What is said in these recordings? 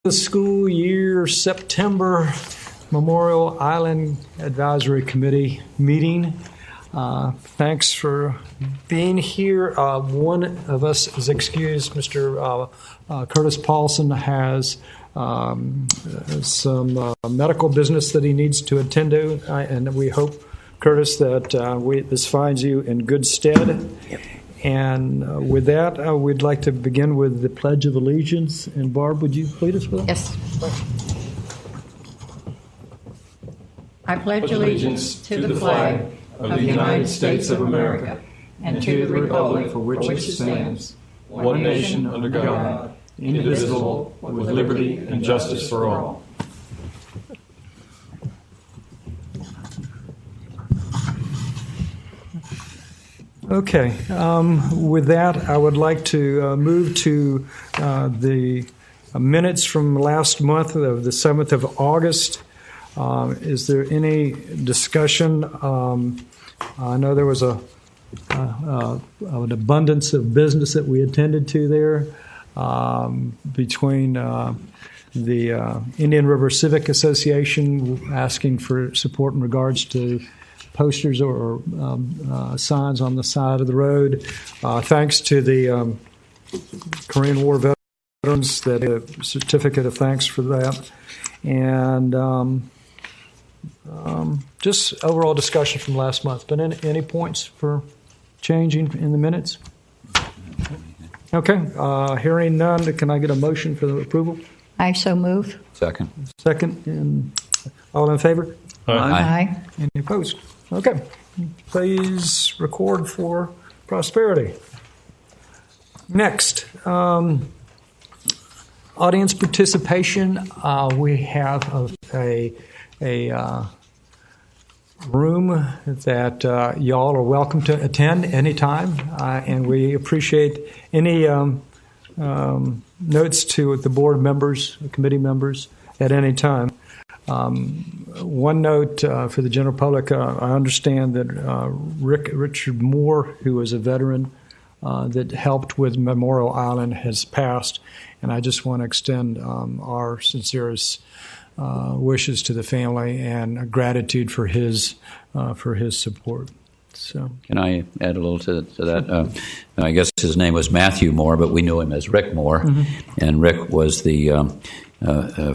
The school year September Memorial Island Advisory Committee meeting. Thanks for being here. One of us is excused. Mr. Curtis Paulson has some medical business that he needs to attend to, and we hope, Curtis, that this finds you in good stead. Yep. And with that, we'd like to begin with the Pledge of Allegiance. And Barb, would you lead us with that? Yes. I pledge allegiance to the flag of the United States of America and to the republic for which it stands, one nation under God, indivisible, with liberty and justice for all. Okay. With that, I would like to move to the minutes from last month of the 7th of August. Is there any discussion? I know there was an abundance of business that we attended to there between the Indian River Civic Association asking for support in regards to posters or signs on the side of the road. Thanks to the Korean War veterans, that a certificate of thanks for that. And just overall discussion from last month. But any points for changing in the minutes? Okay. Hearing none, can I get a motion for the approval? I so move. Second. Second. And all in favor? Aye. Any opposed? Okay. Please record for prosperity. Next, audience participation. We have a room that y'all are welcome to attend anytime, and we appreciate any notes to the board members, committee members at any time. One note for the general public, I understand that Richard Moore, who was a veteran that helped with Memorial Island, has passed, and I just want to extend our sincerest wishes to the family and gratitude for his support. So, can I add a little to that? I guess his name was Matthew Moore, but we knew him as Rick Moore, and Rick was the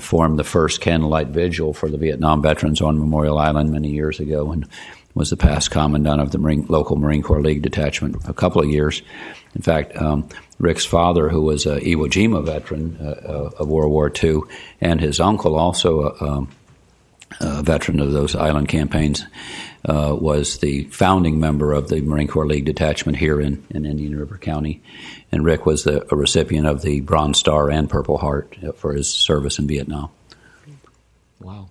formed the first candlelight vigil for the Vietnam veterans on Memorial Island many years ago, and was the past commandant of the local Marine Corps League detachment for a couple of years. In fact, Rick's father, who was an Iwo Jima veteran of World War II, and his uncle, also a veteran of those island campaigns, was the founding member of the Marine Corps League detachment here in Indian River County. And Rick was a recipient of the Bronze Star and Purple Heart for his service in Vietnam. Wow.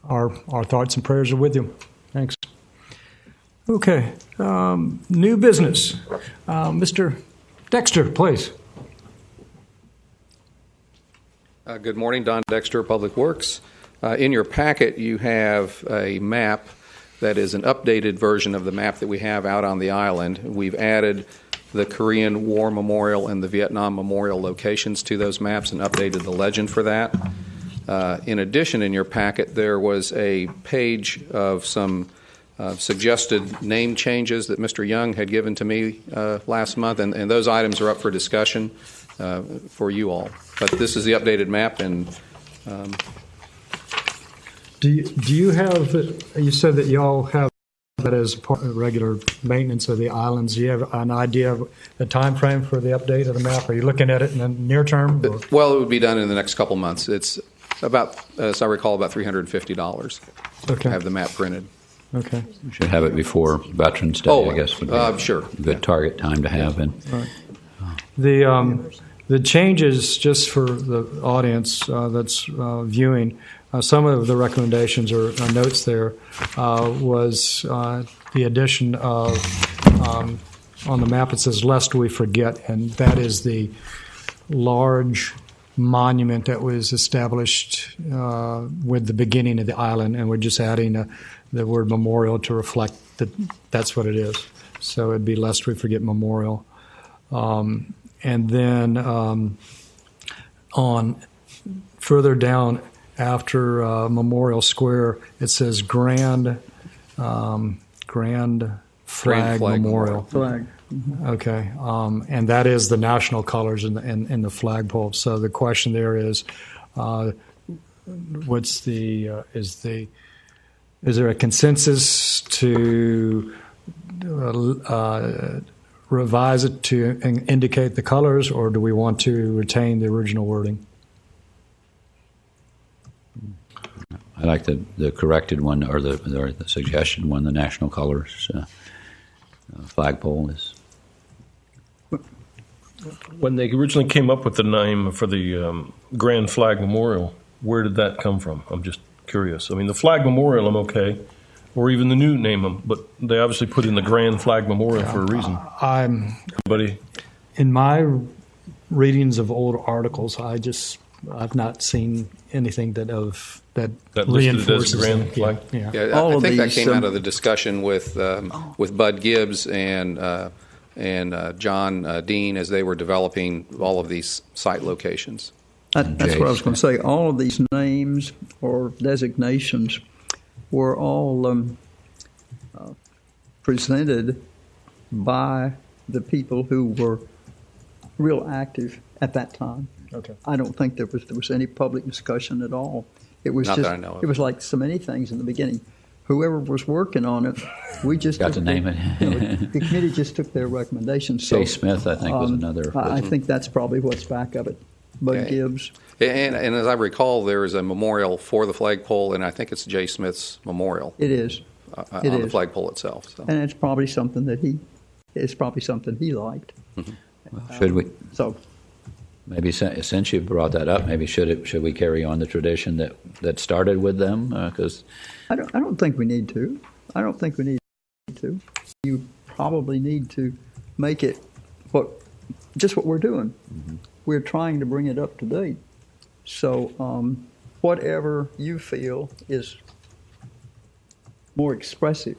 Our thoughts and prayers are with you. Thanks. Okay. New business. Mr. Dexter, please. Good morning. Don Dexter, Public Works. In your packet, you have a map that is an updated version of the map that we have out on the island. We've added the Korean War Memorial and the Vietnam Memorial locations to those maps and updated the legend for that. In addition, in your packet, there was a page of some suggested name changes that Mr. Young had given to me last month, and those items are up for discussion for you all. But this is the updated map, and do you have? You said that y'all have that as part of regular maintenance of the islands. Do you have an idea of the time frame for the update of the map? Are you looking at it in the near term? Or? Well, it would be done in the next couple months. It's about, as I recall, about $350 to have the map printed. Okay. We should have it before Veterans Day, I guess, would be sure. a good target time to have. And right. The changes, just for the audience that's viewing, some of the recommendations or notes there was the addition of, on the map it says, lest we forget, and that is the large monument that was established with the beginning of the island, and we're just adding the word memorial to reflect that that's what it is. So it'd be lest we forget memorial. And then on further down after Memorial Square, it says Grand Flag Memorial. Flag. Okay, and that is the national colors in the flagpole. So the question there is, is there a consensus to revise it to indicate the colors, or do we want to retain the original wording? I like the corrected one, or the suggested one, the national colors flagpole is. When they originally came up with the name for the Grand Flag Memorial, where did that come from? I'm just curious. I mean, the Flag Memorial, I'm okay, or even the new name, but they obviously put in the Grand Flag Memorial for a reason. In my readings of old articles, I've not seen anything that reinforces listed it as Grand Flag. Yeah. Yeah, I think that came out of the discussion with Bud Gibbs and John Dean as they were developing all of these site locations. That's what I was going to say. All of these names or designations were all presented by the people who were real active at that time. Okay. I don't think there was any public discussion at all. It was Not just that I know of. It was like so many things in the beginning. Whoever was working on it, we just Got to name it. The committee just took their recommendations. Jay Smith, I think, was another. I think that's probably what's back of it. Bud Okay. Gibbs. And as I recall, there is a memorial for the flagpole, and I think it's Jay Smith's memorial It is. on the flagpole itself. So. And it's probably something that he liked. Well, should we? So Maybe since you brought that up, maybe should we carry on the tradition that started with them? Because I don't think we need to. I don't think we need to. You probably need to make it what we're doing. Mm-hmm. We're trying to bring it up to date. So whatever you feel is more expressive,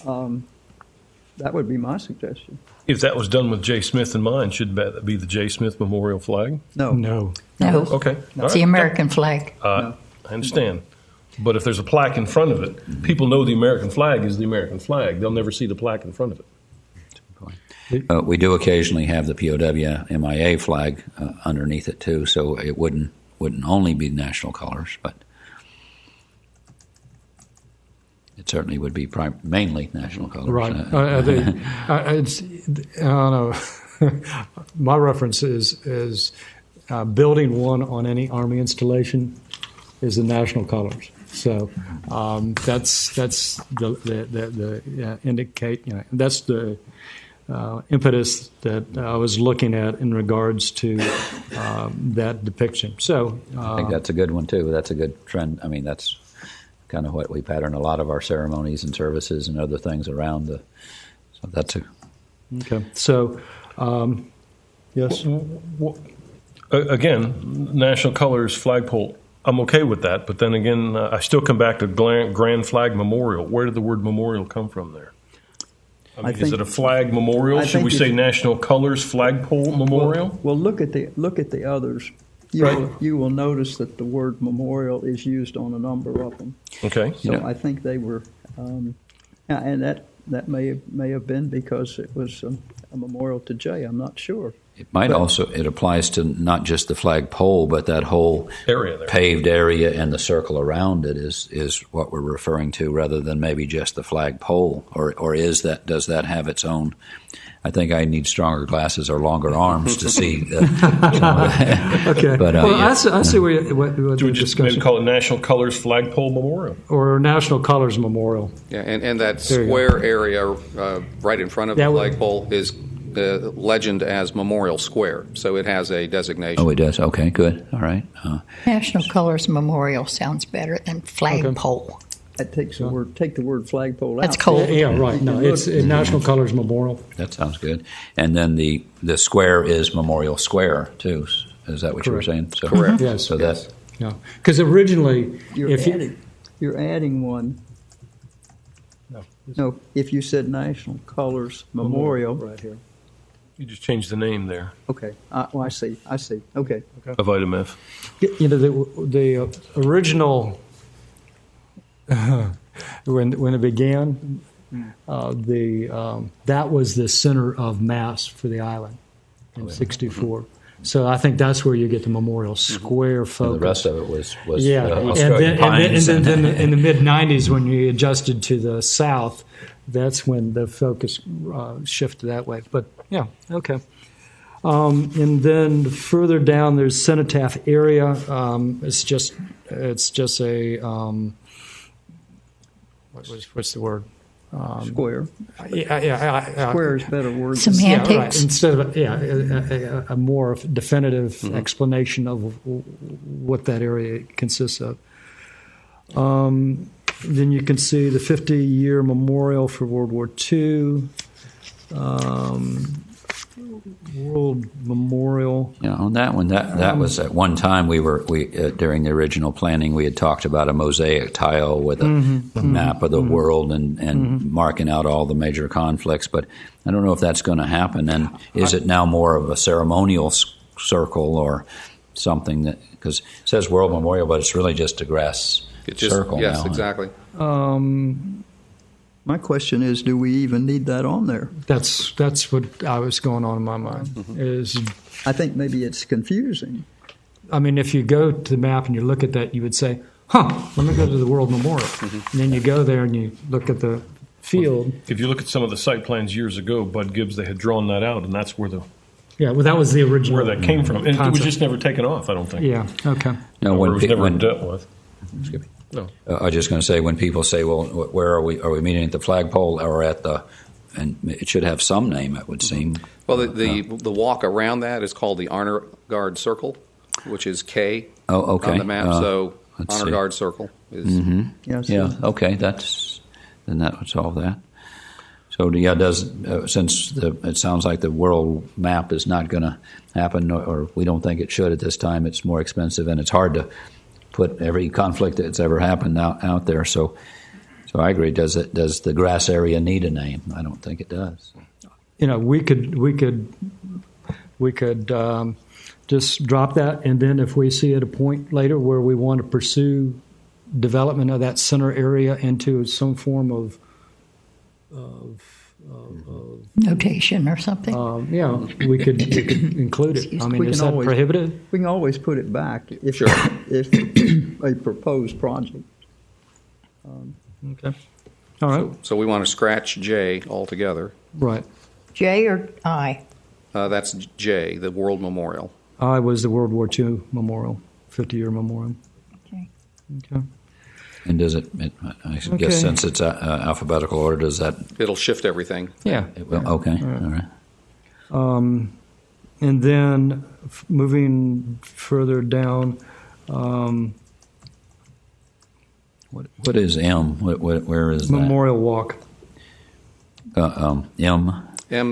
that would be my suggestion. If that was done with Jay Smith in mind, should that be the Jay Smith Memorial Flag? No. No. No, Okay. it's the American flag. I understand. But if there's a plaque in front of it, people know the American flag is the American flag. They'll never see the plaque in front of it. we do occasionally have the POW MIA flag underneath it too, so it wouldn't only be national colors, but it certainly would be mainly national colors. Right. I don't know. My reference is building one on any Army installation is the national colors. So that's the indicate. That's the impetus that I was looking at in regards to that depiction. So I think that's a good one too. That's a good trend. I mean, that's kind of what we pattern a lot of our ceremonies and services and other things around. So that's a okay. So yes. Again, national colors flagpole. I'm okay with that, but then again, I still come back to Grand Flag Memorial. Where did the word memorial come from there? I mean, is it a flag memorial? Should we say national colors flagpole memorial? Well, look at the others. You will notice that the word memorial is used on a number of them. Okay. So I think they were, and that may have been because it was a memorial to Jay. I'm not sure. It might also, it applies to not just the flagpole, but that whole area there. Paved area and the circle around it is what we're referring to, rather than maybe just the flagpole. Or does that have its own? I think I need stronger glasses or longer arms to see. Okay. But, I see what Do we the just discussion maybe call it National Colors Flagpole Memorial? or National Colors Memorial. Yeah, and that There you square area right in front of the That would- flagpole is legend as Memorial Square, so it has a designation. Oh, it does. Okay, good. All right. National Colors Memorial sounds better than flagpole. That takes the word. Take the word flagpole out. That's cold. Yeah, right. No, it's National Colors Memorial. That sounds good. And then the square is Memorial Square too. Is that what you were saying? So, Correct. Yes. So that's Yeah, because originally, You're adding one. No, if you said National Colors Memorial, right here. You just changed the name there Okay. Well, I see. Okay. of item F. You know, the original, when it began, that was the center of mass for the island in '64. So I think that's where you get the Memorial Square focus. And the rest of it was and then in the mid '90s, when you adjusted to the south, that's when the focus shifted that way. But yeah, okay. And then further down, there's Cenotaph area. It's just a what's the word? Square. Yeah. Square is a better word. Semantics. Yeah, right. Instead of a more definitive explanation of what that area consists of. Then you can see the 50-year memorial for World War II. World Memorial. Yeah, on that one, that was at one time we during the original planning we had talked about a mosaic tile with a map of the world and marking out all the major conflicts. But I don't know if that's going to happen. And is it now more of a ceremonial circle or something that because it says World Memorial, but it's really just a grass circle now. Yes, exactly. My question is, do we even need that on there? That's what I was going on in my mind. Is I think maybe it's confusing. I mean, if you go to the map and you look at that, you would say, let me go to the World Memorial. And then you go there and you look at the field. If you look at some of the site plans years ago, Bud Gibbs, they had drawn that out, and that's where that was the original. where that came from. And it was concept. just never taken off, I don't think. Yeah, okay. No, Or it was never when dealt with. excuse me. No. I was just going to say when people say, "Well, where are we? Are we meeting at the flagpole or at the?" And it should have some name, it would seem. Well, the walk around that is called the Honor Guard Circle, which is K okay. on the map. So let's Honor see. Guard Circle is. Yes. Yeah. Okay. Then that would solve that. So since it sounds like the world map is not going to happen, or we don't think it should at this time. It's more expensive, and it's hard to put every conflict that's ever happened out there. So I agree. Does the grass area need a name? I don't think it does. You know, we could just drop that, and then if we see at a point later where we want to pursue development of that center area into some form of Notation or something. we could include it. I mean, We is can that always- prohibited? We can always put it back if a proposed project. Okay. All right. So we want to scratch J altogether. Right. J or I? That's J, the World Memorial. I was the World War II memorial, 50-year memorial. Okay. Okay. And does it? I guess since it's alphabetical order, does that? It'll shift everything. Yeah. It will, okay. All right. And then moving further down, What is M? Where is that? Memorial Walk. M.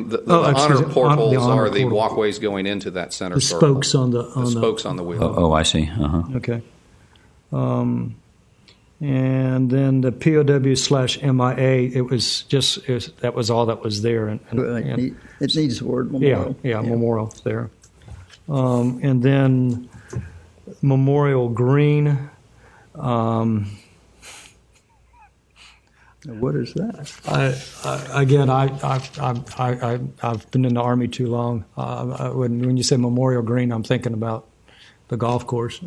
The excuse honor me, portals the honor are the portal. walkways going into that center The circle. spokes on the spokes on the wheel. Oh, I see. Okay. And then the POW/MIA, that was all that was there. And It needs the word memorial. Yeah, memorial there. And then Memorial Green. What is that? I've been in the Army too long. When you say Memorial Green, I'm thinking about the golf course.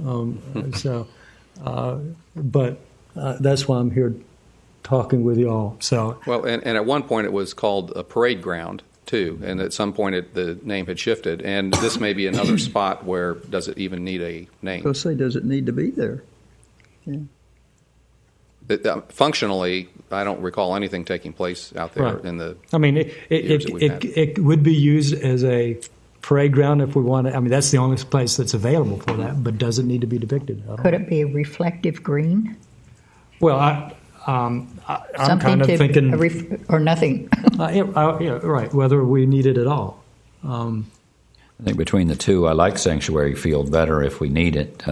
But that's why I'm here talking with you all. So Well, and at one point it was called a parade ground too, and at some point the name had shifted. And this may be another spot where does it even need a name? Go say, does it need to be there? Yeah. Functionally, I don't recall anything taking place out there Right. in the. I mean, years that we've had. it would be used as a parade ground if we want to. I mean, that's the only place that's available for that. But does it need to be depicted? I don't Could know. it be a reflective green? Well, I'm Something kind of to thinking, or nothing. yeah, right. Whether we need it at all. I think between the two, I like Sanctuary Field better if we need it.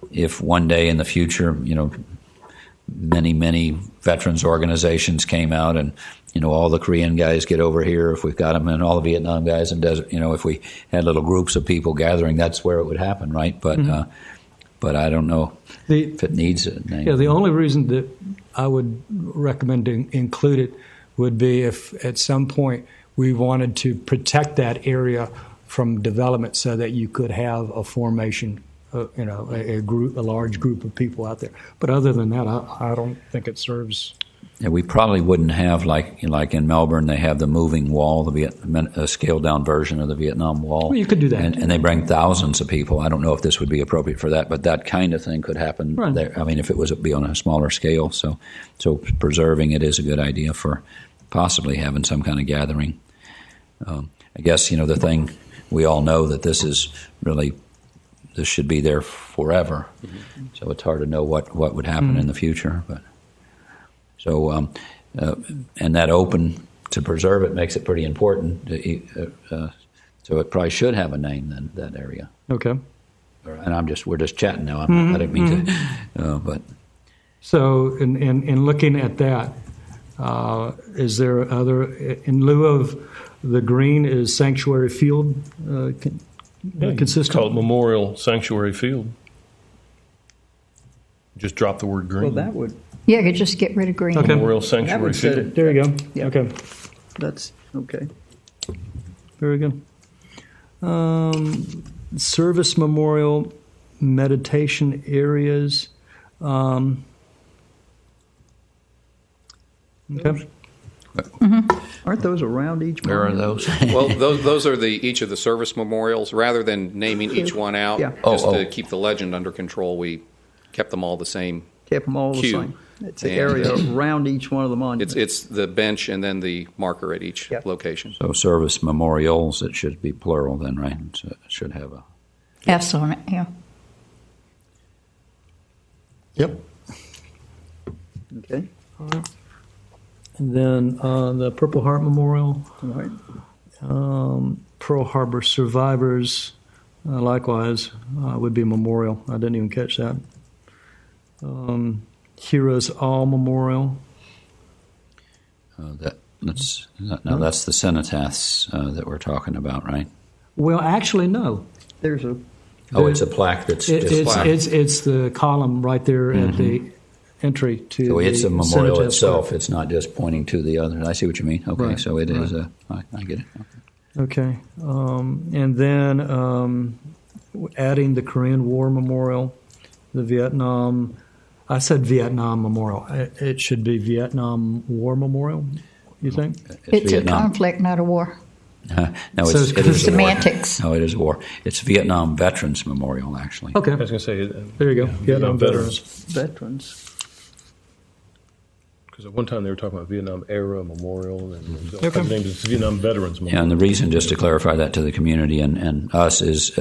If one day in the future, many veterans organizations came out, and all the Korean guys get over here if we've got them, and all the Vietnam guys, and if we had little groups of people gathering, that's where it would happen, right? But but I don't know if it needs a name. Yeah, the only reason that I would recommend to include it would be if at some point we wanted to protect that area from development, so that you could have a formation, a large group of people out there. But other than that, I don't think it serves. Yeah, we probably wouldn't have like in Melbourne. They have the moving wall, a scaled down version of the Vietnam Wall. Well, you could do that, and they bring thousands of people. I don't know if this would be appropriate for that, but that kind of thing could happen there. I mean, if it was be on a smaller scale. So preserving it is a good idea for possibly having some kind of gathering. I guess the thing we all know that this should be there forever. Mm-hmm. So it's hard to know what would happen in the future, but. So, and that open to preserve it makes it pretty important. So it probably should have a name then, that area. Okay. And we're just chatting now. I didn't mean to, but. So, in looking at that, is there other, in lieu of the green, is Sanctuary Field consistent? Call it Memorial Sanctuary Field. Just drop the word green. Well, that would. Yeah, you could just get rid of green. Okay. Memorial Sanctuary Field. There you go. Yeah. Okay. That's okay. Very good. Service memorial, meditation areas. Okay. Aren't those around each one? Where are those? Well, those are each of the service memorials. Rather than naming each one out, Yeah. to keep the legend under control, we kept them all the same. Kept them all the Queue. same. It's the area around each one of the monuments. It's the bench and then the marker at each location. So service memorials, it should be plural then, right? So it should have a. S on it, yeah. Yep. Okay. And then the Purple Heart Memorial, All right. Pearl Harbor Survivors, likewise, would be memorial. I didn't even catch that. Heroes All Memorial. That's the cenotaphs that we're talking about, right? Well, actually, no. There's a. It's a plaque that's just plaque. It's the column right there at the entry to. So it's a memorial cenotaph itself. plaque. It's not just pointing to the other. I see what you mean. Okay, Right, so it is a. I get it. Okay, and then adding the Korean War Memorial, the Vietnam. I said Vietnam Memorial. It should be Vietnam War Memorial. You think? It's Vietnam. a conflict, not a war. No, So it is semantics. a war. No, it is a war. It's Vietnam Veterans Memorial, actually. Okay, I was going to say. there you go. Vietnam Veterans. Veterans. Because at one time they were talking about Vietnam Era Memorial, and Okay. named it's Vietnam Veterans Memorial. Yeah, and the reason, just to clarify that to the community and us, is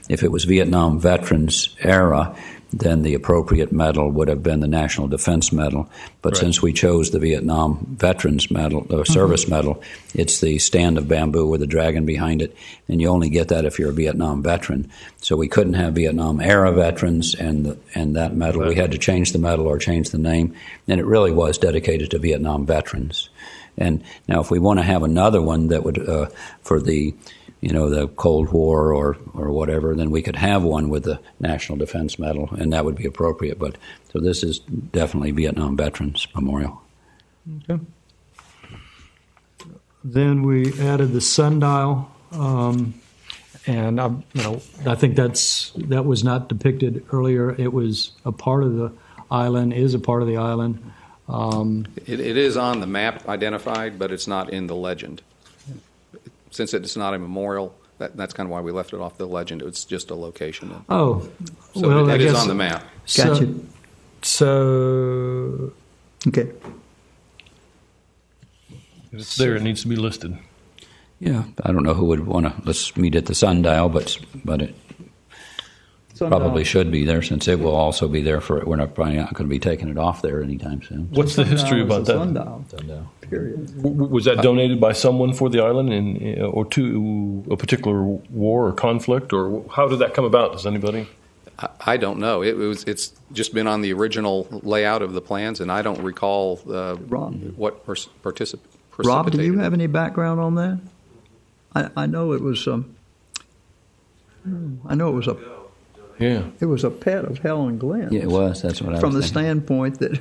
if it was Vietnam Veterans Era, then the appropriate medal would have been the National Defense Medal. But since we chose the Vietnam Veterans Medal, or Service Medal, it's the stand of bamboo with a dragon behind it, and you only get that if you're a Vietnam veteran. So we couldn't have Vietnam Era Veterans and that medal. We had to change the medal or change the name, and it really was dedicated to Vietnam veterans. And now if we want to have another one that would, for the the Cold War or whatever, then we could have one with the National Defense Medal, and that would be appropriate. But so this is definitely Vietnam Veterans Memorial. Okay. Then we added the sundial, and I think that was not depicted earlier. It was a part of the island. Is a part of the island. It is on the map identified, but it's not in the legend. Since it's not a memorial, that's kind of why we left it off the legend. It's just a location. Oh, So well, it I is guess on the map. Gotcha. So Okay. If it's there, it needs to be listed. Yeah, I don't know who would want to. Let's meet at the sundial, but it probably should be there since it will also be there for. We're probably not going to be taking it off there anytime soon. What's the history about that? Sundial. Period. Was that donated by someone for the island or to a particular war or conflict, or how did that come about? Does anybody? I don't know. It's just been on the original layout of the plans, and I don't recall what precipitated. Rob, do you have any background on that? I know it was. I know it was a. Yeah. It was a pet of Helen Glenn. Yeah, it was. That's what I was From the thinking. standpoint that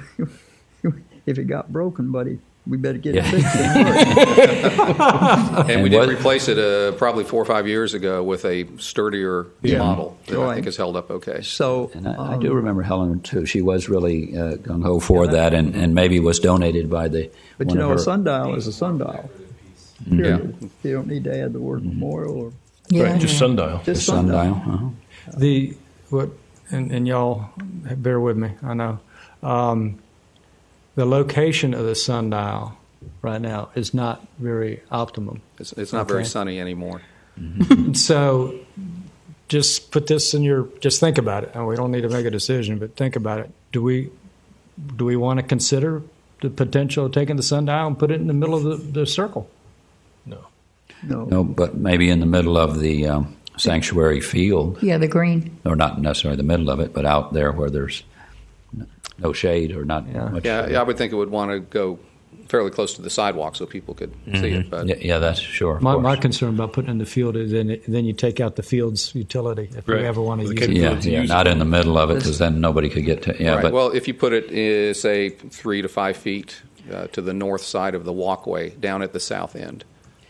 if it got broken, buddy, we better get it fixed. And we did replace it probably 4 or 5 years ago with a sturdier model that I think has held up okay. So, And I do remember Helen, too. She was really gung-ho for that and maybe was donated by the but one you know, of a her. sundial is a sundial. Period. You don't need to add the word memorial or Right, just sundial. just Sundial. sundial. And y'all bear with me, I know. The location of the sundial right now is not very optimum. It's not very sunny anymore. So just put this in just think about it. And we don't need to make a decision, but think about it. Do we want to consider the potential of taking the sundial and put it in the middle of the circle? No, but maybe in the middle of the sanctuary field, Yeah, the green. or not necessarily the middle of it, but out there where there's no shade or not much. Yeah, I would think it would want to go fairly close to the sidewalk so people could see it. But Yeah, that's sure. of My course. concern about putting it in the field is then you take out the field's utility if Right. we ever want to The use it. capability. Yeah, not in the middle of it because then nobody could get to. Yeah, right. but Well, if you put it, say, 3 to 5 feet to the north side of the walkway, down at the south end,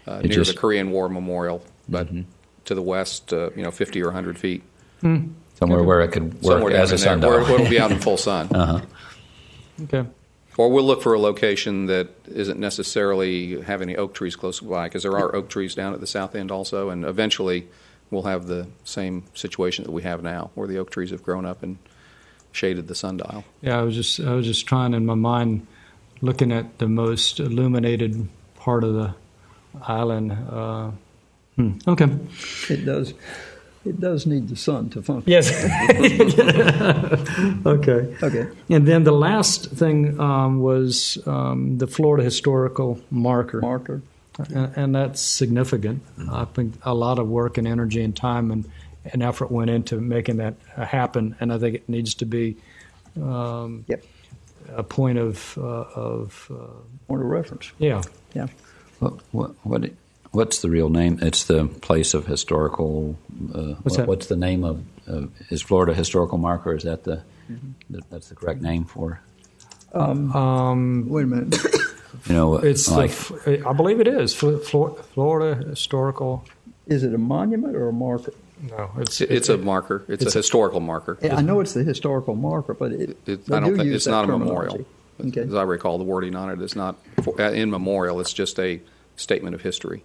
near just- the Korean War Memorial, but to the west, 50 or 100 feet, somewhere where it could work somewhere down as a in there, sundial. where it'll be out in full sun. Okay. Or we'll look for a location that isn't necessarily have any oak trees close by, because there are oak trees down at the south end also, and eventually we'll have the same situation that we have now, where the oak trees have grown up and shaded the sundial. Yeah, I was just trying in my mind, looking at the most illuminated part of the island. Okay. It does need the sun to function. Yes. Okay. Okay. And then the last thing was the Florida Historical Marker. And that's significant. I think a lot of work and energy and time and effort went into making that happen, and I think it needs to be Yep. a point of Point of reference. yeah. Yeah. What's the real name? It's the place of historical. What's that? What's the name of? Is Florida Historical Marker? Is that that's the correct name for? Wait a minute. You know, It's like I believe it is Florida Historical. Is it a monument or a marker? No, It's a marker. It's a historical marker. I know it's the historical marker, but I don't think it's not a memorial. Okay. As I recall, the wording on it is not in memorial. It's just a statement of history.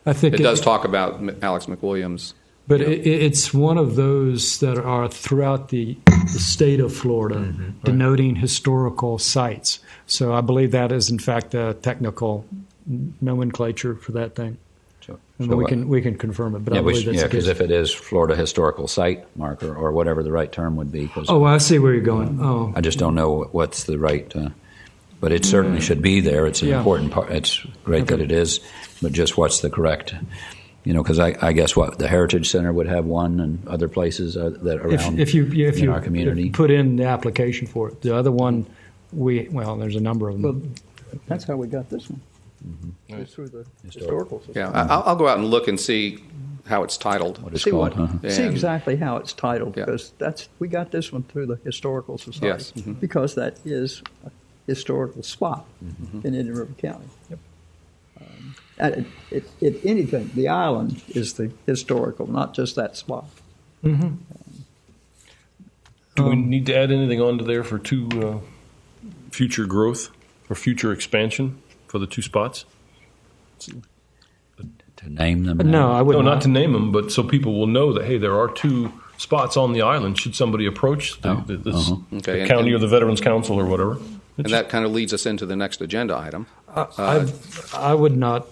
I think It does talk about Alex McWilliams. But it's one of those that are throughout the state of Florida, denoting historical sites. So I believe that is, in fact, the technical nomenclature for that thing. And we can confirm it, but I believe that's the because case. if it is Florida Historical Site Marker or whatever the right term would be, 'cause Oh, I see where you're going. Oh, I just don't know what's the right. But it certainly should be there. It's an Yeah. important part. It's great that it is, but just what's the correct? Because I guess the Heritage Center would have one, and other places that around if you in our community. put in the application for it. The other one, there's a number of them. Well, that's how we got this one. It's through the historical society. Yeah, I'll go out and look and see how it's titled. What it's See called? see And- exactly how it's titled, Yeah. because we got this one through the historical society. Yes. Because that is a historical spot in Indian River County. Anything, the island is the historical, not just that spot. Do we need to add anything onto there for future growth or future expansion for the two spots? To name them? No, I would No, not to name them, but so people will know that, hey, there are two spots on the island should somebody approach the Okay, and- county or the Veterans Council or whatever. And that kind of leads us into the next agenda item. I would not.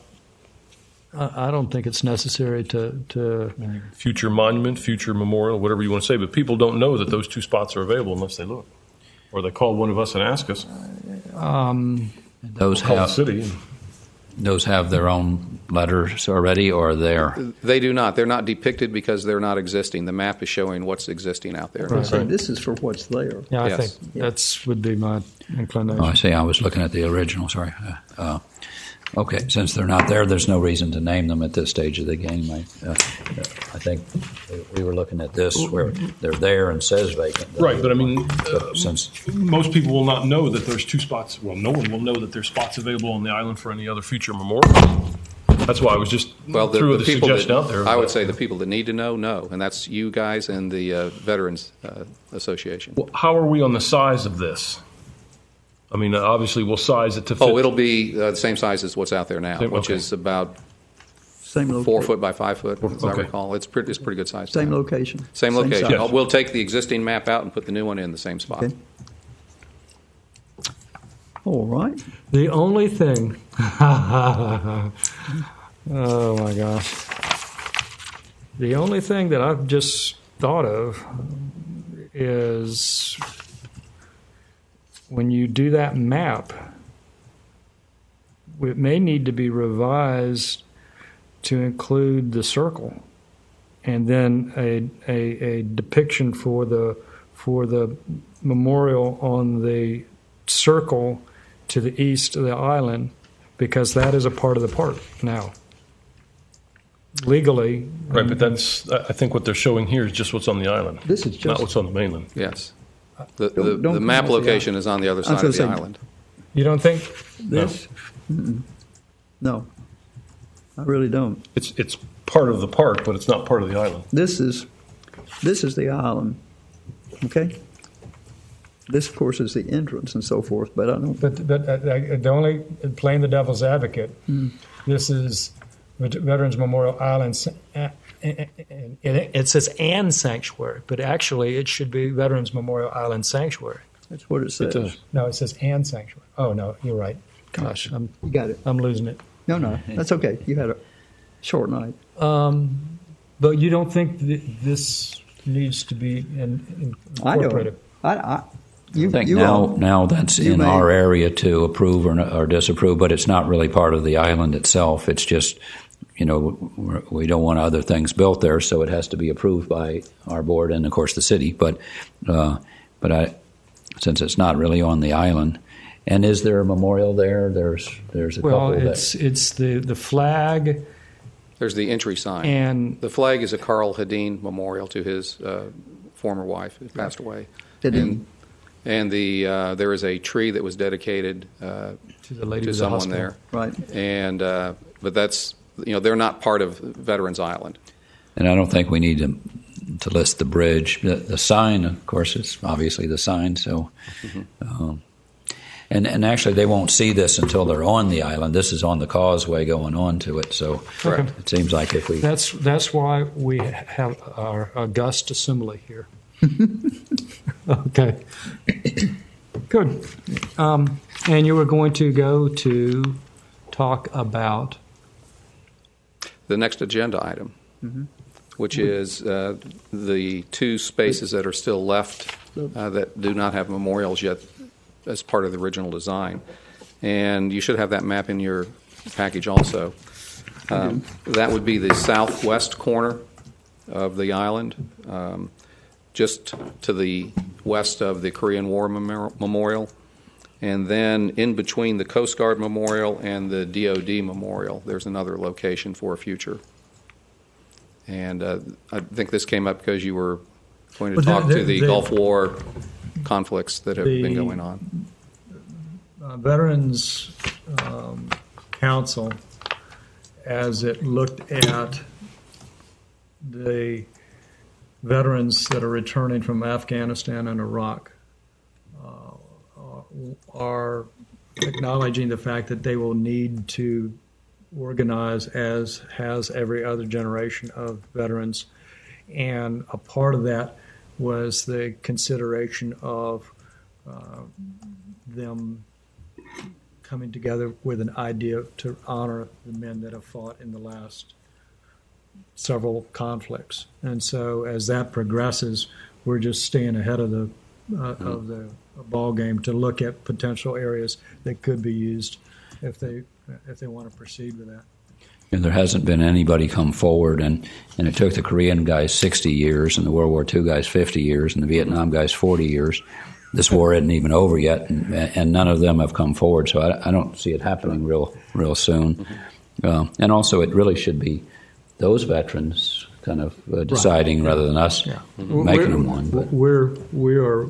I don't think it's necessary to. Future monument, future memorial, whatever you want to say, but people don't know that those two spots are available unless they look. Or they call one of us and ask us. Those Call the have city. those have their own letters already, or are there? They do not. They're not depicted because they're not existing. The map is showing what's existing out there. Right. So this is for what's there. Yeah, I Yes. think that's would be my inclination. Oh, I see. I was looking at the original. Sorry. Okay, since they're not there, there's no reason to name them at this stage of the game. I think we were looking at this where they're there and says vacant. Right, but I mean, Since most people will not know that there's 2 spots. Well, no one will know that there's spots available on the island for any other future memorial. That's why I was just threw the people suggestion that, out there. I would say the people that need to know, and that's you guys and the Veterans Association. Well, how are we on the size of this? I mean, obviously, we'll size it to fit. Oh, it'll be the same size as what's out there now, which okay. is about Same location. 4 foot by 5 foot, as I Okay. recall. It's pretty good size. Same now. location. Same location. size. We'll take the existing map out and put the new one in the same spot. Okay. All right. The only thing, oh my gosh, the only thing that I've just thought of is when you do that map, it may need to be revised to include the circle, and then a depiction for the memorial on the circle to the east of the island, because that is a part of the park now. Legally. Right, but that's, I think what they're showing here is just what's on the island. This is just not what's on the mainland. Yes. The Don't map come off the location is on the other was side gonna of the say- island. You don't think? this. No, I really don't. It's part of the park, but it's not part of the island. This is the island. Okay. This, of course, is the entrance and so forth. But I don't. But the only playing the devil's advocate, this is Veterans Memorial Island. It says "and sanctuary," but actually it should be Veterans Memorial Island Sanctuary. That's what it says. does. No, it says "and sanctuary." Oh no, you're right. Gosh, You got it. I'm losing it. No, that's okay. You had a short night. But you don't think that this needs to be incorporated? You, I think you all- now that's you in may- our area to approve or disapprove, but it's not really part of the island itself. It's just, we don't want other things built there, so it has to be approved by our board and, of course, the city. But since it's not really on the island, and is there a memorial there? There's a Well, couple. it's the flag There's the entry sign. and The flag is a Carl Hedin memorial to his former wife who passed away. Hedin. And there is a tree that was dedicated to the lady to of the someone hospital. there. Right. And but that's they're not part of Veterans Island. And I don't think we need to list the bridge. The sign, of course, is obviously the sign. So, and actually, they won't see this until they're on the island. This is on the causeway going on to it. So, Correct. it seems like if we That's why we have our august assembly here. Okay. Good. And you were going to go to talk about The next agenda item, which is the 2 spaces that are still left that do not have memorials yet as part of the original design. And you should have that map in your package also. That would be the southwest corner of the island, just to the west of the Korean War Memorial. And then in between the Coast Guard Memorial and the DOD Memorial, there's another location for a future. And I think this came up because you were going to Well, talk to the the- Gulf War conflicts that have been going on. Veterans Council, as it looked at the veterans that are returning from Afghanistan and Iraq, are acknowledging the fact that they will need to organize as has every other generation of veterans. And a part of that was the consideration of them coming together with an idea to honor the men that have fought in the last several conflicts. And so as that progresses, we're just staying ahead of the ball game to look at potential areas that could be used if they if they want to proceed with that. And there hasn't been anybody come forward, and it took the Korean guys 60 years, and the World War II guys 50 years, and the Vietnam guys 40 years. This war isn't even over yet, and none of them have come forward, so I don't see it happening real soon. And also, it really should be those veterans kind of deciding rather than us making them one. But We are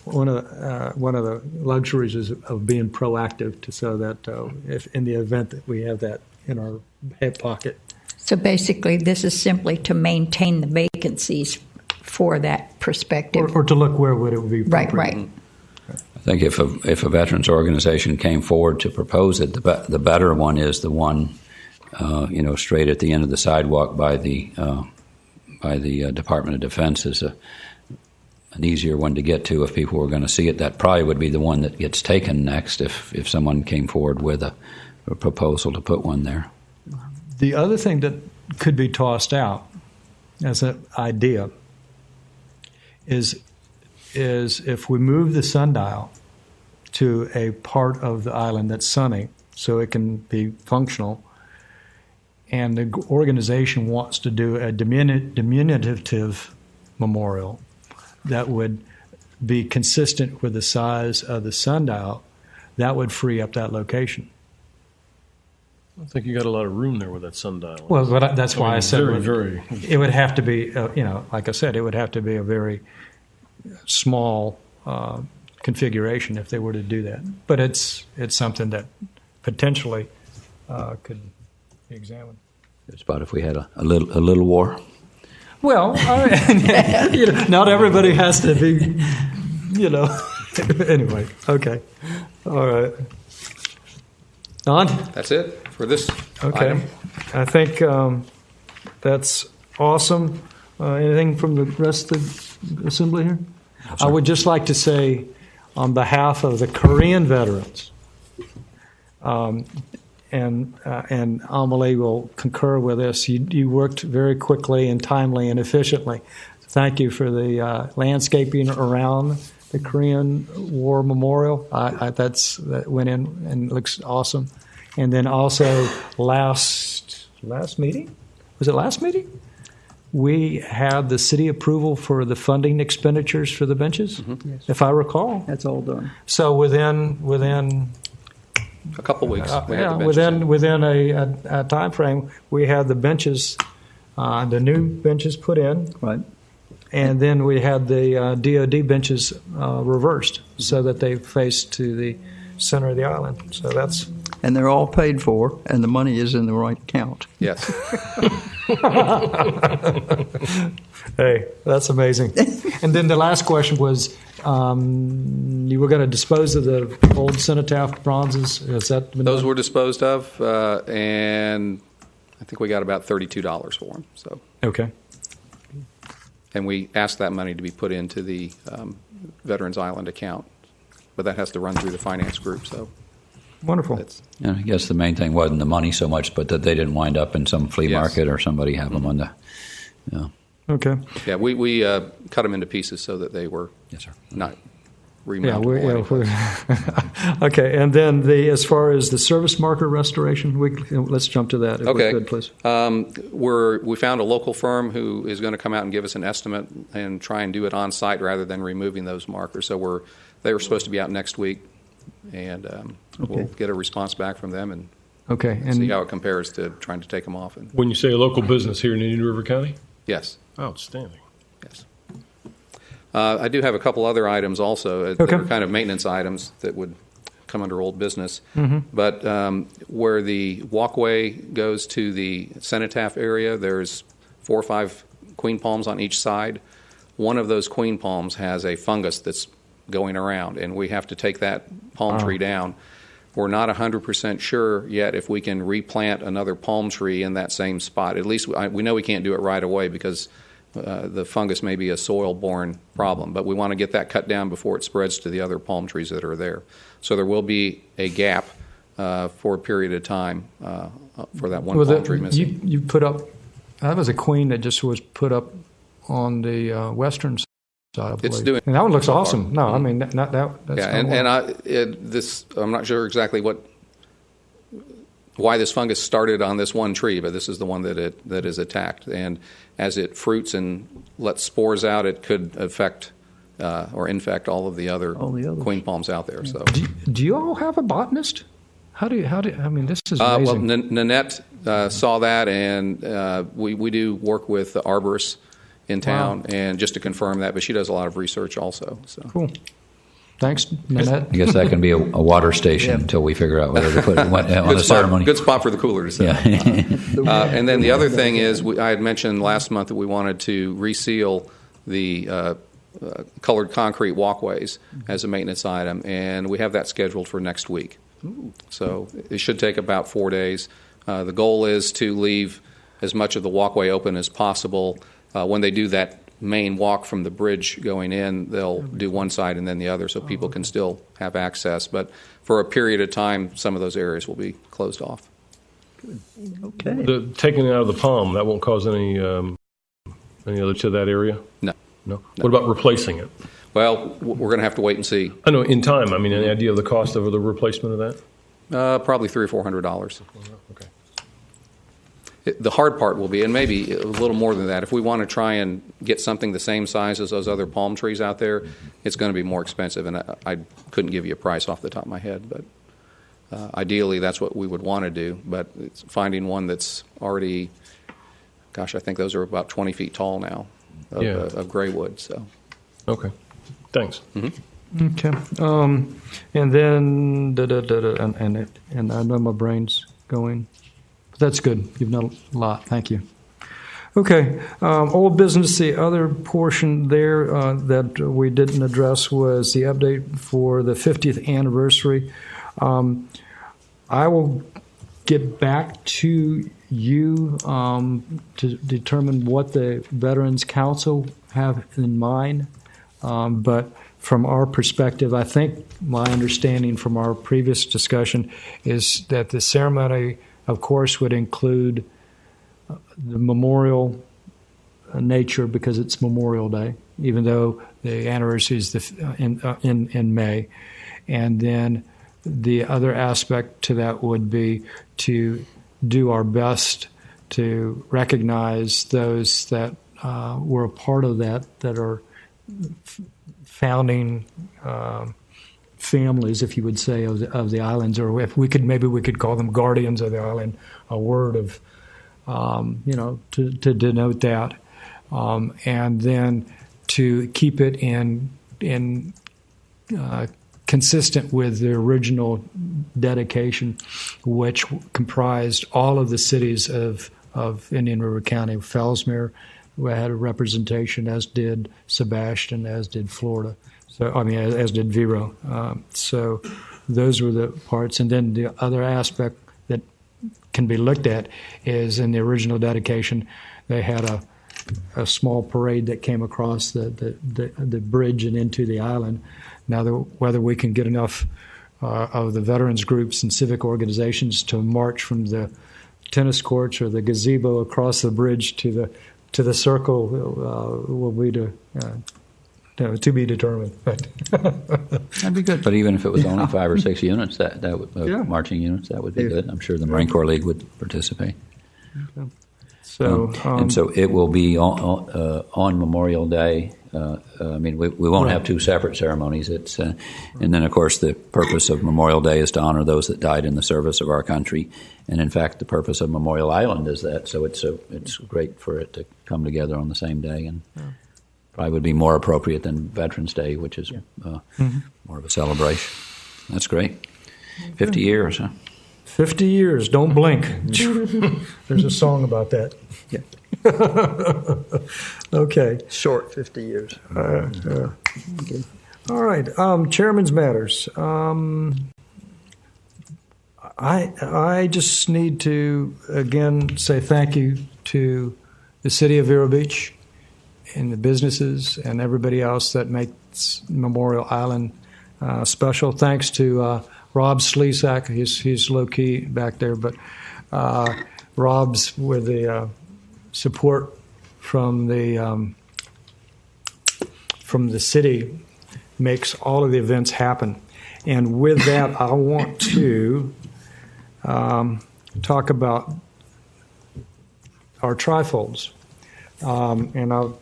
one of the luxuries is of being proactive, so that if in the event that we have that in our hip pocket. So basically, this is simply to maintain the vacancies for that perspective. Or to look where would it be appropriate. Right. I think if a veterans organization came forward to propose it, the better one is the one, straight at the end of the sidewalk by the Department of Defense is an easier one to get to if people were going to see it. That probably would be the one that gets taken next if someone came forward with a proposal to put one there. The other thing that could be tossed out as an idea is if we move the sundial to a part of the island that's sunny so it can be functional, and the organization wants to do a diminutive memorial that would be consistent with the size of the sundial, that would free up that location. I think you got a lot of room there with that sundial. Well, but that's why I said very. It would have to be, like I said, it would have to be a very small configuration if they were to do that. But it's something that potentially could be examined. It's about if we had a little war. Well, not everybody has to be, Anyway, okay, all right. Don? That's it for this Okay. item. I think that's awesome. Anything from the rest of the assembly here? I would just like to say, on behalf of the Korean veterans, and Amelie will concur with this, you worked very quickly and timely and efficiently. Thank you for the landscaping around the Korean War Memorial. That went in and looks awesome. And then also last meeting? Was it last meeting? We had the city approval for the funding expenditures for the benches, if I recall. That's all done. So within A couple weeks. We had the benches in. within a time frame, we had the benches, the new benches put in, Right. and then we had the DOD benches reversed so that they faced to the center of the island. So that's And they're all paid for, and the money is in the right account. Yes. hey, that's amazing. And then the last question was, you were going to dispose of the old cenotaph bronzes. Is that been Those done? were disposed of, and I think we got about $32 for them. So, Okay. and we asked that money to be put into the Veterans Island account, but that has to run through the finance group. So, Wonderful. it's And I guess the main thing wasn't the money so much, but that they didn't wind up in some flea Yes. market or somebody have them on the. Okay. yeah. We cut them into pieces so that they were Yes, sir. not Yeah, remountable. we're okay. And then as far as the service marker restoration, let's jump to that if Okay. we could, please. We found a local firm who is going to come out and give us an estimate and try and do it on site rather than removing those markers. So they were supposed to be out next week, and we'll get a response back from them and Okay. see And how it compares to trying to take them off. And When you say a local business here in Indian River County? yes, Outstanding. yes. I do have a couple other items also that Okay. are kind of maintenance items that would come under old business. Mm-hmm. But where the walkway goes to the cenotaph area, there's 4 or 5 queen palms on each side. One of those queen palms has a fungus that's going around, and we have to take that palm tree down. We're not 100% sure yet if we can replant another palm tree in that same spot. At least we know we can't do it right away because the fungus may be a soil-borne problem, but we want to get that cut down before it spreads to the other palm trees that are there. So there will be a gap for a period of time for that one palm tree missing. You put up, that was a queen that just was put up on the western side, I believe. It's doing and that one looks so far. awesome. No, I mean, that's Yeah, kinda I'm not sure exactly what why this fungus started on this one tree, but this is the one that is attacked. And as it fruits and lets spores out, it could affect or infect all the other queen palms out there. So, do you all have a botanist? How do I mean, this is amazing. Well, Nanette saw that, and we do work with the arborists in town, and just to confirm that, but she does a lot of research also. So. Cool. Thanks, Nanette. I guess that can be a water station until we figure out whether to put it on the ceremony. Good spot for the cooler to sit. Yeah. And then the other thing is, I had mentioned last month that we wanted to reseal the colored concrete walkways as a maintenance item, and we have that scheduled for next week. So it should take about 4 days. The goal is to leave as much of the walkway open as possible. When they do that main walk from the bridge going in, they'll do one side and then the other so people can still have access. But for a period of time, some of those areas will be closed off. Okay. Taking it out of the palm, that won't cause any other to that area? No. What about replacing it? Well, we're going to have to wait and see. I know in time. I mean, any idea of the cost of the replacement of that? Probably $300 or $400. Okay. The hard part will be, and maybe a little more than that, if we want to try and get something the same size as those other palm trees out there, it's going to be more expensive, and I couldn't give you a price off the top of my head, but ideally that's what we would want to do, but it's finding one that's already, I think those are about 20 feet tall now of gray wood. So. Okay, thanks. Mm-hmm. Okay, and then, and I know my brain's going. That's good. You've done a lot. Thank you. Okay. Old business, the other portion there that we didn't address was the update for the 50th anniversary. I will get back to you to determine what the Veterans Council have in mind. But from our perspective, I think my understanding from our previous discussion is that the ceremony, of course, would include the memorial nature because it's Memorial Day, even though the anniversary is in May. And then the other aspect to that would be to do our best to recognize those that were a part of that are founding families, if you would say, of the islands, or if we could, maybe we could call them guardians of the island, a word of, to denote that, and then to keep it in consistent with the original dedication, which comprised all of the cities of Indian River County. Fellsmere had a representation, as did Sebastian, as did Florida. So, as did Vero. So those were the parts. And then the other aspect that can be looked at is in the original dedication, they had a small parade that came across the bridge and into the island. Now, whether we can get enough of the veterans groups and civic organizations to march from the tennis courts or the gazebo across the bridge to the circle will be to be determined. That'd be good. But even if it was only 5 or 6 units, that would, marching units, that would be good. I'm sure the Marine Corps League would participate. Okay. So, and so it will be on Memorial Day. We won't have 2 separate ceremonies. It's and then, of course, the purpose of Memorial Day is to honor those that died in the service of our country. And in fact, the purpose of Memorial Island is that. So it's great for it to come together on the same day, and probably would be more appropriate than Veterans Day, which is more of a celebration. That's great. 50 years, huh? 50 years, don't blink. There's a song about that. Yeah. Okay. Short 50 years. Okay. All right. Chairman's matters. I just need to, again, say thank you to the city of Vero Beach and the businesses and everybody else that makes Memorial Island special. Thanks to Rob Slesak. He's low-key back there, but Rob's with the support from the city makes all of the events happen. And with that, I want to talk about our trifolds. And I'll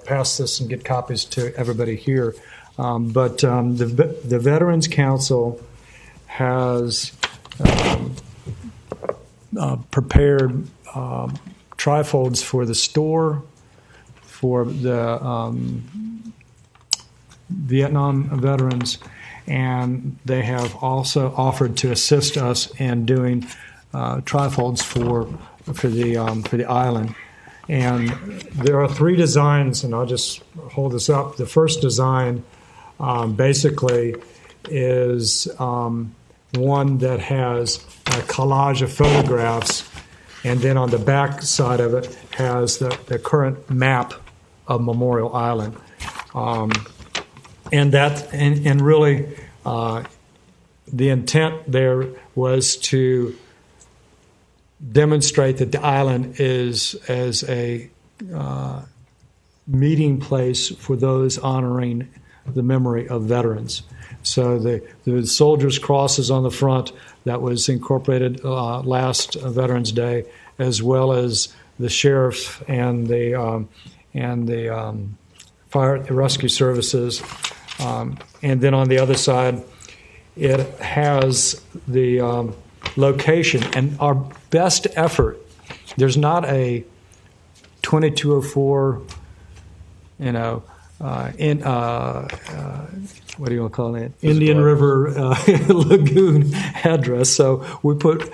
pass this and get copies to everybody here. But the Veterans Council has prepared trifolds for the store, for the Vietnam veterans, and they have also offered to assist us in doing trifolds for the island. And there are 3 designs, and I'll just hold this up. The first design basically is one that has a collage of photographs, and then on the back side of it has the current map of Memorial Island. And really, the intent there was to demonstrate that the island is as a meeting place for those honoring the memory of veterans. So the Soldiers' Cross is on the front. That was incorporated last Veterans Day, as well as the sheriff and the fire and rescue services. And then on the other side, it has the location and our best effort. There's not a 2204, what do you want to call it? Indian River Lagoon address. So we put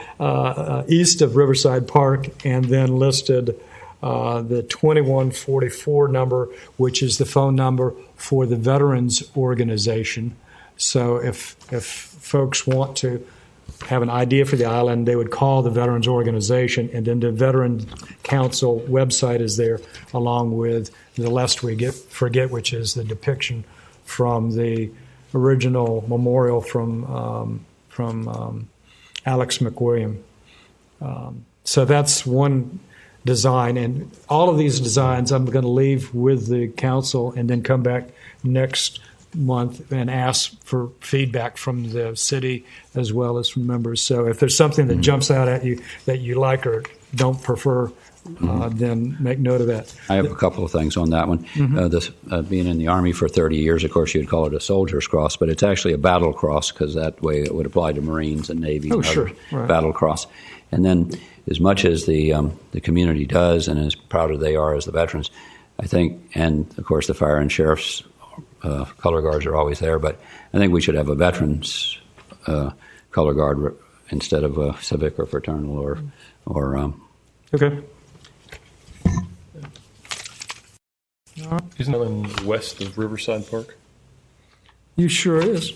east of Riverside Park, and then listed the 2144 number, which is the phone number for the Veterans Organization. So if folks want to have an idea for the island, they would call the Veterans Organization, and then the Veterans Council website is there, along with the Lest We Forget, which is the depiction from the original memorial from Alex McWilliam. So that's one design, and all of these designs I'm going to leave with the council and then come back next month and ask for feedback from the city as well as from members. So if there's something that jumps out at you that you like or don't prefer, then make note of that. I have a couple of things on that one. Being in the Army for 30 years, of course, you'd call it a soldier's cross, but it's actually a battle cross, because that way it would apply to Marines and Navy and sure. others. Right. Battle cross. And then, as much as the community does, and as proud as they are as the veterans, I think, and of course the fire and sheriff's color guards are always there, but I think we should have a veterans color guard instead of a civic or fraternal or Okay. Isn't that west of Riverside Park? You sure is.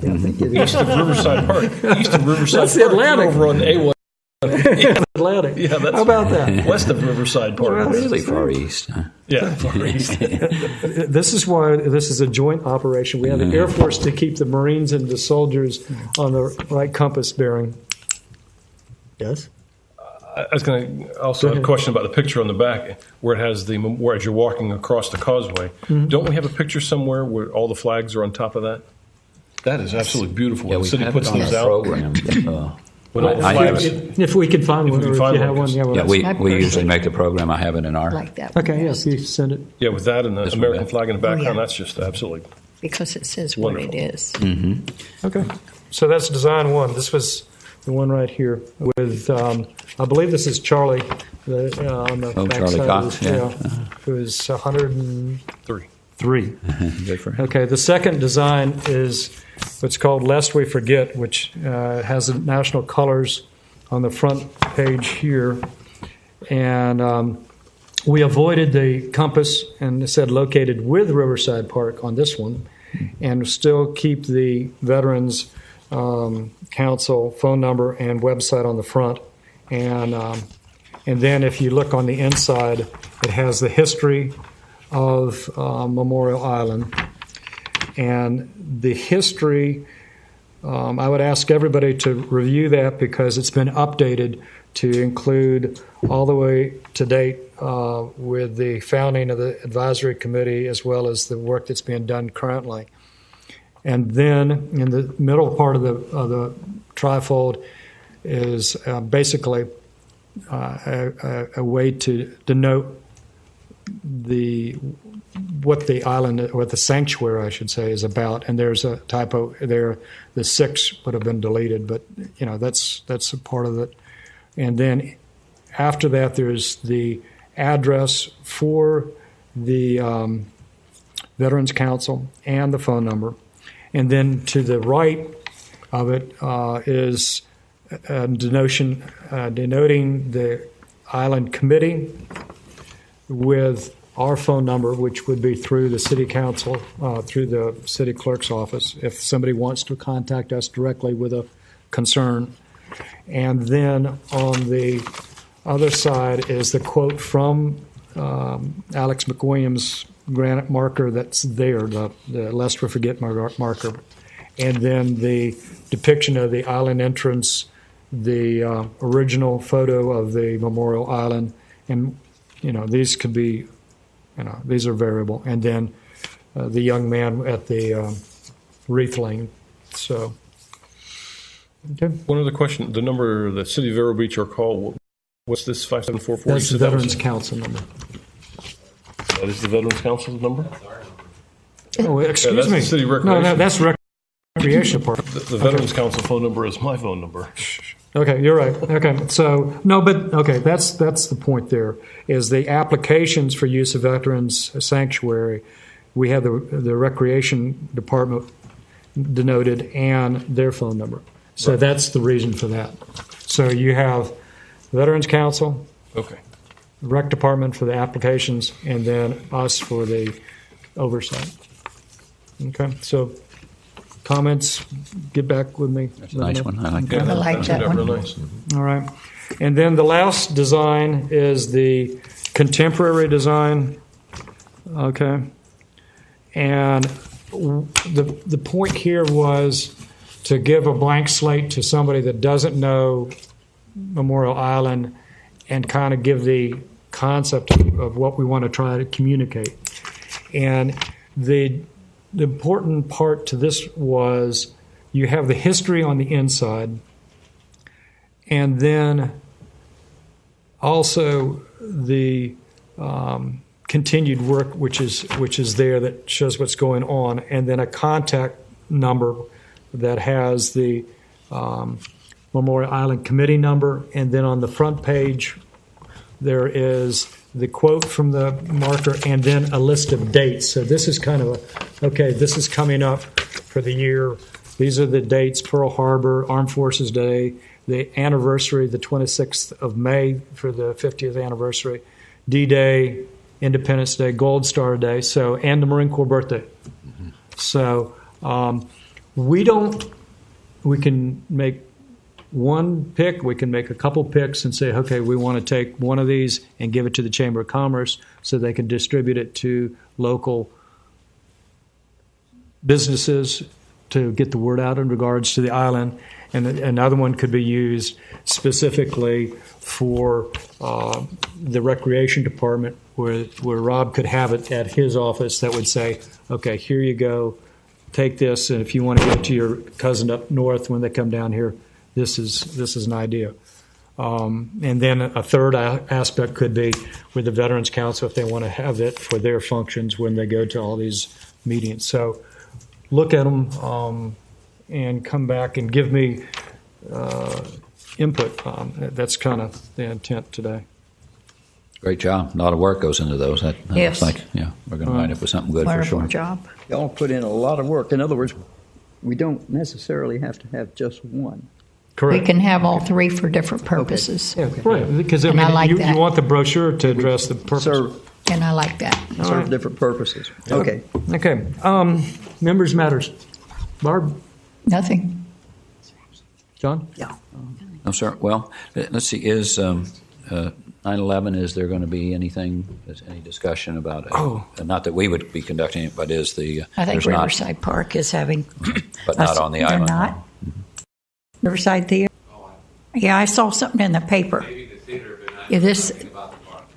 East of Riverside Park. East of Riverside That's the Park. Atlantic. Over on A1. Atlantic. Yeah, that's How about that? West of Riverside Park. Well, really far east. Huh? Yeah, far east. This is why this is a joint operation. We have the Air Force to keep the Marines and the soldiers on the right compass bearing. Yes? I was going to also have a question about the picture on the back, where it has where as you're walking across the causeway. Don't we have a picture somewhere where all the flags are on top of that? That is absolutely beautiful. Yeah, the we city have puts it on those our out. program. When all the I have flags- it. If we can find one, we or can if find you have one, one, yeah. Well, Yeah, that's- we usually make the program. I have it in our. Like that. okay, yes, you send it. Yeah, with that and the This one American back. flag in the background, yeah. that's just absolutely Because it says what Wonderful. it is. Okay. So that's design one. This was the one right here with, I believe this is Charlie on the Oh, back Charlie side. Cox, yeah. Who is 103. three. Good for him. Okay, the second design is what's called Lest We Forget, which has the national colors on the front page here. And we avoided the compass and it said located with Riverside Park on this one, and still keep the Veterans Council phone number and website on the front. And then if you look on the inside, it has the history of Memorial Island. And the history, I would ask everybody to review that, because it's been updated to include all the way to date with the founding of the advisory committee, as well as the work that's being done currently. And then in the middle part of the trifold is basically a way to denote what the island, what the sanctuary, I should say, is about. And there's a typo there. The 6 would have been deleted, but that's a part of it. And then after that, there's the address for the Veterans Council and the phone number. And then to the right of it is denoting the island committee with our phone number, which would be through the city council, through the city clerk's office, if somebody wants to contact us directly with a concern. And then on the other side is the quote from Alex McWilliams' granite marker that's there, the Lest We Forget marker. And then the depiction of the island entrance, the original photo of the Memorial Island, and these could be, these are variable. And then the young man at the wreath laying. So, okay. One other question: the number, the City of Vero Beach, or call, what's this 57440? That's the Veterans Council number. That is the Veterans Council's number? Oh, excuse that's me. The city recreation. No, that's recreation part. The Veterans Council phone number is my phone number. Okay, you're right. Okay, so that's the point. There is the applications for use of Veterans Sanctuary. We have the recreation department denoted and their phone number. So that's the reason for that. So you have Veterans Council, okay, Rec Department for the applications, and then us for the oversight. Okay, so comments, get back with me. That's a nice one. I like that. I like that one. Real nice. All right. And then the last design is the contemporary design. Okay. And the point here was to give a blank slate to somebody that doesn't know Memorial Island and kind of give the concept of what we want to try to communicate. And the important part to this was you have the history on the inside, and then also the continued work which is there that shows what's going on, and then a contact number that has the Memorial Island Committee number, and then on the front page there is the quote from the marker and then a list of dates. So this is kind of this is coming up for the year. These are the dates: Pearl Harbor, Armed Forces Day, the anniversary, the 26th of May for the 50th anniversary, D-Day, Independence Day, Gold Star Day, and the Marine Corps birthday. Mm-hmm. So we can make one pick, we can make a couple picks and say, okay, we want to take one of these and give it to the Chamber of Commerce so they can distribute it to local businesses to get the word out in regards to the island. And another one could be used specifically for the recreation department where Rob could have it at his office that would say, okay, here you go, take this, and if you want to give it to your cousin up north when they come down here, this is an idea. And then a third aspect could be with the Veterans Council if they want to have it for their functions when they go to all these meetings. So look at them and come back and give me input. That's kind of the intent today. Great job. A lot of work goes into those. That Yes. looks like, we're going to wind up with something good for sure. Wonderful job. Y'all put in a lot of work. In other words, we don't necessarily have to have just one. Correct. We can have all three for different purposes. Okay. Right, because And I like you that. want the brochure to address the purpose. Serve And I like that. different purposes. Okay. Okay. Members matters. Barb? Nothing. John? Yeah. No, sir. Well, let's see. Is 9/11, is there going to be any discussion about it? Not that we would be conducting it, but is the... I think there's not- Riverside Park is having. But not on the They're island. not? Riverside Theater? Yeah, I saw something in the paper. Yeah,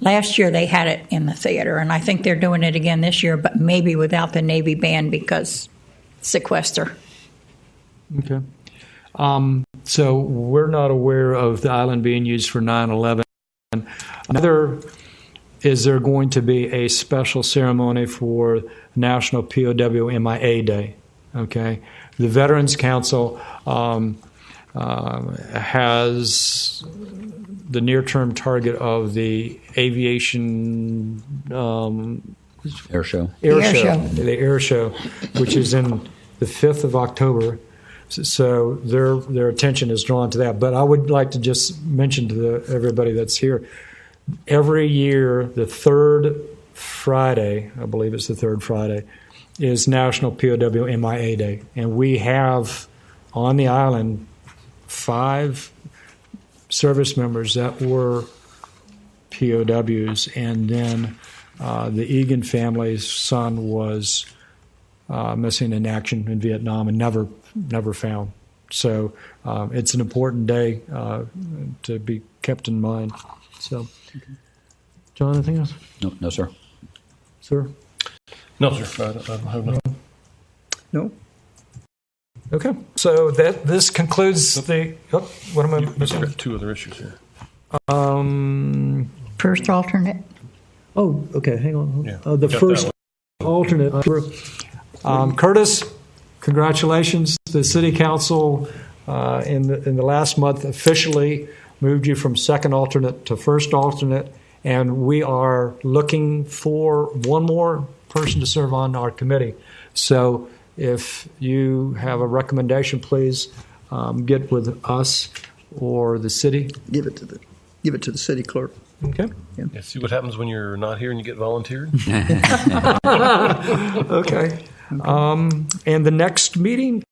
last year they had it in the theater, and I think they're doing it again this year, but maybe without the Navy band because sequester. Okay. So we're not aware of the island being used for 9/11. Neither is there going to be a special ceremony for National POW MIA Day. Okay. The Veterans Council has the near-term target of the aviation Air show. The air show, which is in the 5th of October. So their attention is drawn to that. But I would like to just mention to everybody that's here, every year, the third Friday, I believe it's the third Friday, is National POW MIA Day. And we have on the island 5 service members that were POWs. And then the Egan family's son was missing in action in Vietnam and never found. So it's an important day to be kept in mind. So, John, anything else? No, sir. Sir? No, sir. I don't have nothing. No? Okay. So this concludes the... Oh, what am I missing? You've got 2 other issues here. First alternate. Oh, okay. Hang on. Yeah, The got first that alternate. Curtis, congratulations. The City Council in the last month officially moved you from second alternate to first alternate, and we are looking for one more person to serve on our committee. So if you have a recommendation, please get with us or the city. Give it to the city clerk. Okay. Yeah, see what happens when you're not here and you get volunteered? Okay. And the next meeting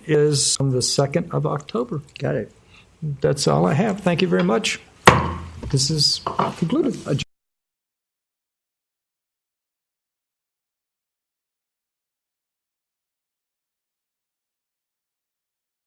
is on the 2nd of October. Got it. That's all I have. Thank you very much. This is concluded.